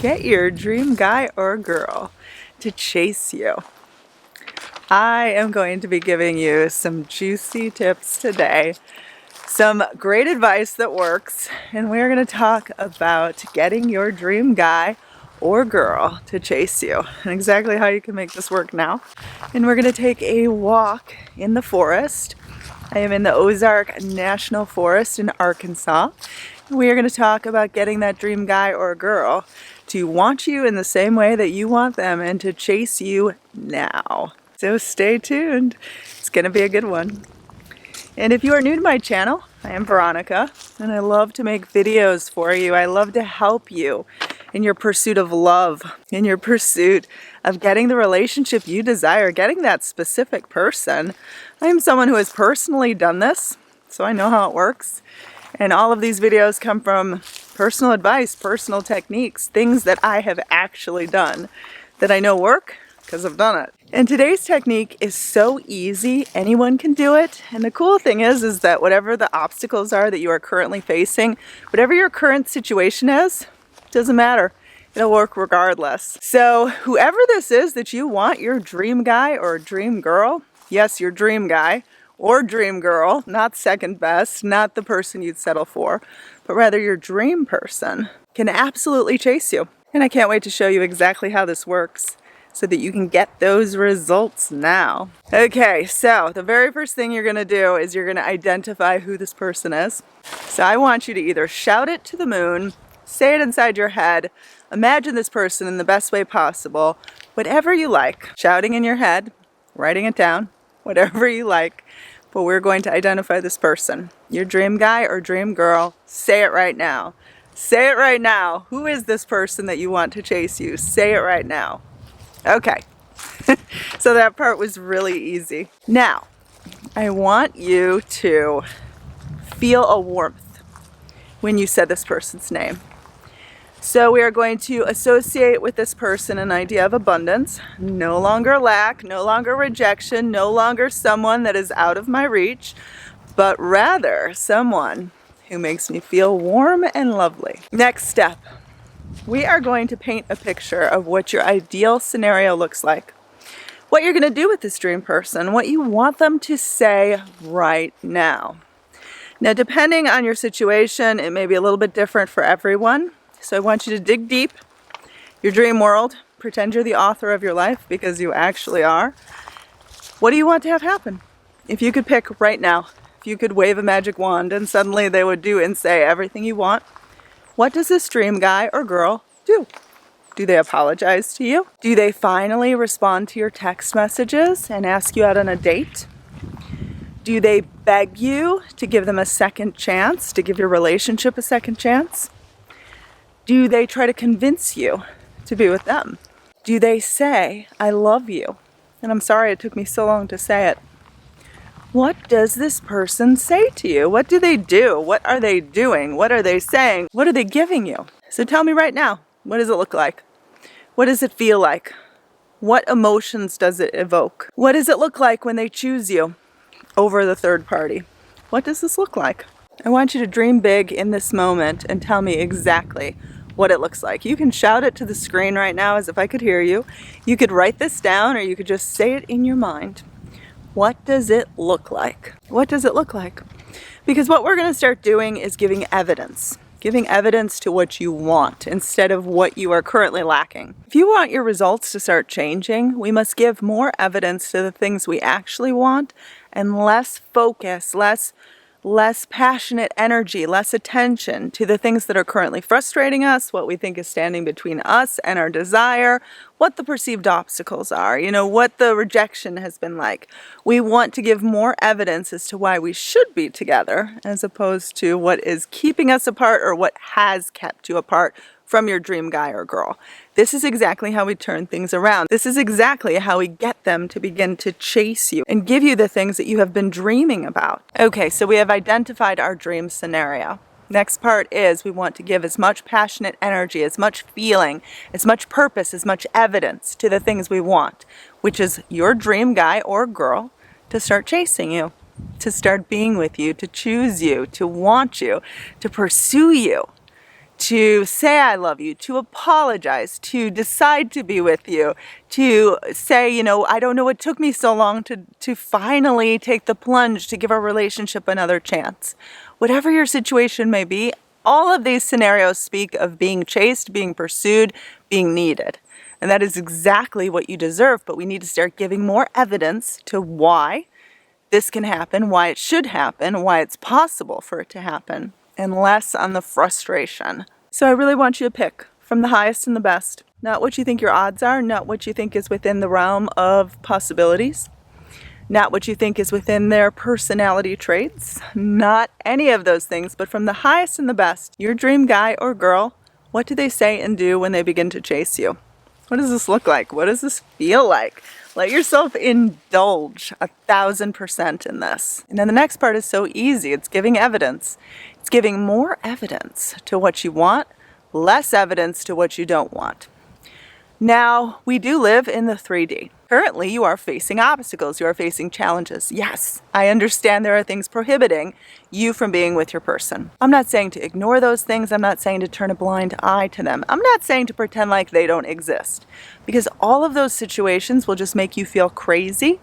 get your dream guy or girl to chase you. I am going to be giving you some juicy tips today, some great advice that works, and we're going to talk about getting your dream guy or girl to chase you and exactly how you can make this work now. And we're going to take a walk in the forest. I am in the Ozark National Forest in Arkansas. We are going to talk about getting that dream guy or girl to want you in the same way that you want them and to chase you now. So stay tuned. It's going to be a good one. And if you are new to my channel, I am Veronica, and I love to make videos for you. I love to help you in your pursuit of love, in your pursuit of getting the relationship you desire, getting that specific person. I am someone who has personally done this, so I know how it works. And all of these videos come from personal advice, personal techniques, things that I have actually done that I know work because I've done it. And today's technique is so easy, anyone can do it. And the cool thing is that whatever the obstacles are that you are currently facing, whatever your current situation is, doesn't matter. It'll work regardless. So whoever this is that you want, your dream guy or dream girl, yes, your dream guy or dream girl, not second best, not the person you'd settle for, but rather your dream person, can absolutely chase you. And I can't wait to show you exactly how this works so that you can get those results now. Okay, so the very first thing you're gonna do is you're gonna identify who this person is. So I want you to either shout it to the moon, say it inside your head, imagine this person in the best way possible, whatever you like. Shouting in your head, writing it down, whatever you like. But we're going to identify this person. Your dream guy or dream girl, say it right now. Say it right now. Who is this person that you want to chase you? Say it right now. Okay, so that part was really easy. Now, I want you to feel a warmth when you said this person's name. So we are going to associate with this person an idea of abundance, no longer lack, no longer rejection, no longer someone that is out of my reach, but rather someone who makes me feel warm and lovely. Next step. We are going to paint a picture of what your ideal scenario looks like. What you're going to do with this dream person, what you want them to say right now. Now, depending on your situation, it may be a little bit different for everyone. So I want you to dig deep, your dream world, pretend you're the author of your life because you actually are. What do you want to have happen? If you could pick right now, if you could wave a magic wand and suddenly they would do and say everything you want, what does this dream guy or girl do? Do they apologize to you? Do they finally respond to your text messages and ask you out on a date? Do they beg you to give them a second chance, to give your relationship a second chance? Do they try to convince you to be with them? Do they say, I love you? And I'm sorry it took me so long to say it. What does this person say to you? What do they do? What are they doing? What are they saying? What are they giving you? So tell me right now, what does it look like? What does it feel like? What emotions does it evoke? What does it look like when they choose you over the third party? What does this look like? I want you to dream big in this moment and tell me exactly what it looks like. You can shout it to the screen right now as if I could hear you. You could write this down or you could just say it in your mind. What does it look like? What does it look like? Because what we're going to start doing is giving evidence to what you want instead of what you are currently lacking. If you want your results to start changing, we must give more evidence to the things we actually want and less focus, less passionate energy, less attention to the things that are currently frustrating us, what we think is standing between us and our desire, what the perceived obstacles are, what the rejection has been like. We want to give more evidence as to why we should be together as opposed to what is keeping us apart or what has kept you apart from your dream guy or girl. This is exactly how we turn things around. This is exactly how we get them to begin to chase you and give you the things that you have been dreaming about. Okay, so we have identified our dream scenario. Next part is we want to give as much passionate energy, as much feeling, as much purpose, as much evidence to the things we want, which is your dream guy or girl to start chasing you, to start being with you, to choose you, to want you, to pursue you, to say I love you, to apologize, to decide to be with you, to say, you know, I don't know what took me so long to finally take the plunge to give our relationship another chance. Whatever your situation may be, all of these scenarios speak of being chased, being pursued, being needed. And that is exactly what you deserve, but we need to start giving more evidence to why this can happen, why it should happen, why it's possible for it to happen, and less on the frustration. So I really want you to pick from the highest and the best. Not what you think your odds are, not what you think is within the realm of possibilities, not what you think is within their personality traits, not any of those things, but from the highest and the best. Your dream guy or girl, what do they say and do when they begin to chase you? What does this look like? What does this feel like? Let yourself indulge 1,000% in this. And then the next part is so easy. It's giving evidence. It's giving more evidence to what you want, less evidence to what you don't want. Now, we do live in the 3D. Currently, you are facing obstacles. You are facing challenges. Yes, I understand there are things prohibiting you from being with your person. I'm not saying to ignore those things. I'm not saying to turn a blind eye to them. I'm not saying to pretend like they don't exist, because all of those situations will just make you feel crazy.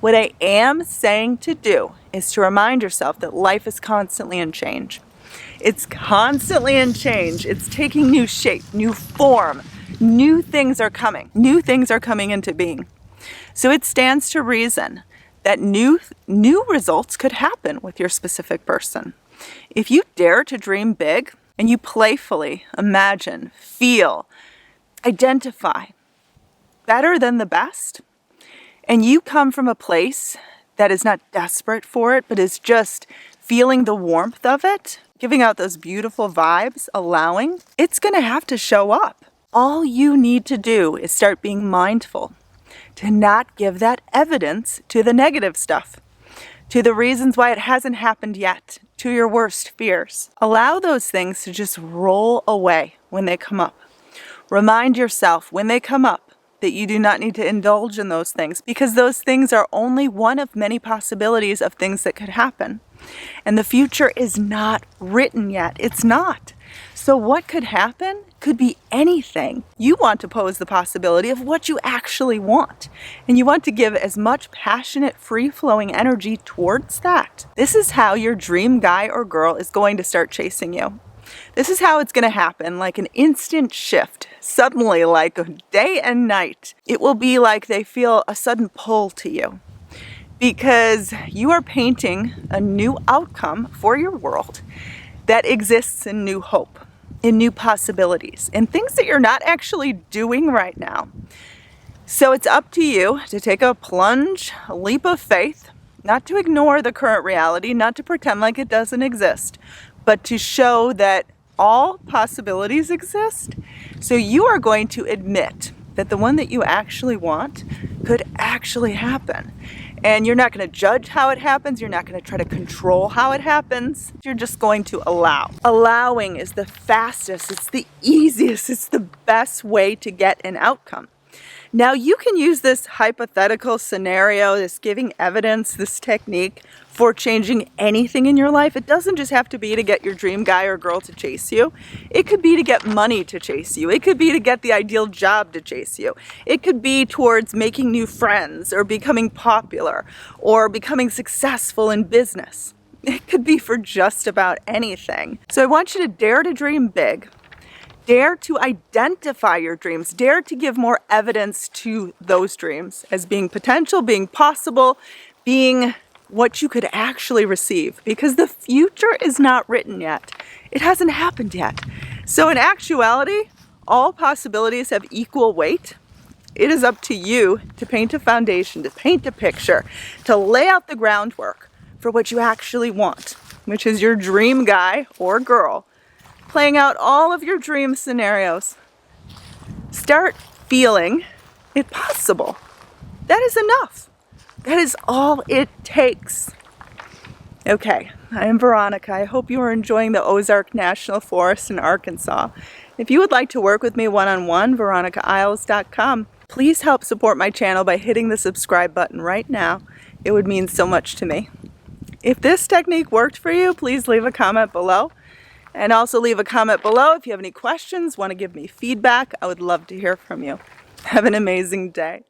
What I am saying to do is to remind yourself that life is constantly in change. It's constantly in change. It's taking new shape, new form. New things are coming. New things are coming into being. So it stands to reason that new results could happen with your specific person. If you dare to dream big and you playfully imagine, feel, identify better than the best, and you come from a place that is not desperate for it, but is just feeling the warmth of it, giving out those beautiful vibes, allowing, it's going to have to show up. All you need to do is start being mindful to not give that evidence to the negative stuff, to the reasons why it hasn't happened yet, to your worst fears. Allow those things to just roll away when they come up. Remind yourself when they come up that you do not need to indulge in those things, because those things are only one of many possibilities of things that could happen. And the future is not written yet. It's not. So what could happen could be anything. You want to pose the possibility of what you actually want. And you want to give as much passionate, free-flowing energy towards that. This is how your dream guy or girl is going to start chasing you. This is how it's going to happen, like an instant shift, suddenly like a day and night. It will be like they feel a sudden pull to you, because you are painting a new outcome for your world that exists in new hope, in new possibilities, in things that you're not actually doing right now. So it's up to you to take a plunge, a leap of faith, not to ignore the current reality, not to pretend like it doesn't exist, but to show that all possibilities exist. So you are going to admit that the one that you actually want could actually happen. And you're not going to judge how it happens. You're not going to try to control how it happens. You're just going to allow. Allowing is the fastest, it's the easiest, it's the best way to get an outcome. Now you can use this hypothetical scenario, this giving evidence, this technique for changing anything in your life. It doesn't just have to be to get your dream guy or girl to chase you. It could be to get money to chase you. It could be to get the ideal job to chase you. It could be towards making new friends or becoming popular or becoming successful in business. It could be for just about anything. So I want you to dare to dream big. Dare to identify your dreams. Dare to give more evidence to those dreams as being potential, being possible, being what you could actually receive. Because the future is not written yet. It hasn't happened yet. So in actuality, all possibilities have equal weight. It is up to you to paint a foundation, to paint a picture, to lay out the groundwork for what you actually want, which is your dream guy or girl, playing out all of your dream scenarios. Start feeling it possible. That is enough. That is all it takes. Okay, I am Veronica. I hope you are enjoying the Ozark National Forest in Arkansas. If you would like to work with me one-on-one, veronicaisles.com. Please help support my channel by hitting the subscribe button right now. It would mean so much to me. If this technique worked for you, please leave a comment below. And also leave a comment below if you have any questions, want to give me feedback. I would love to hear from you. Have an amazing day.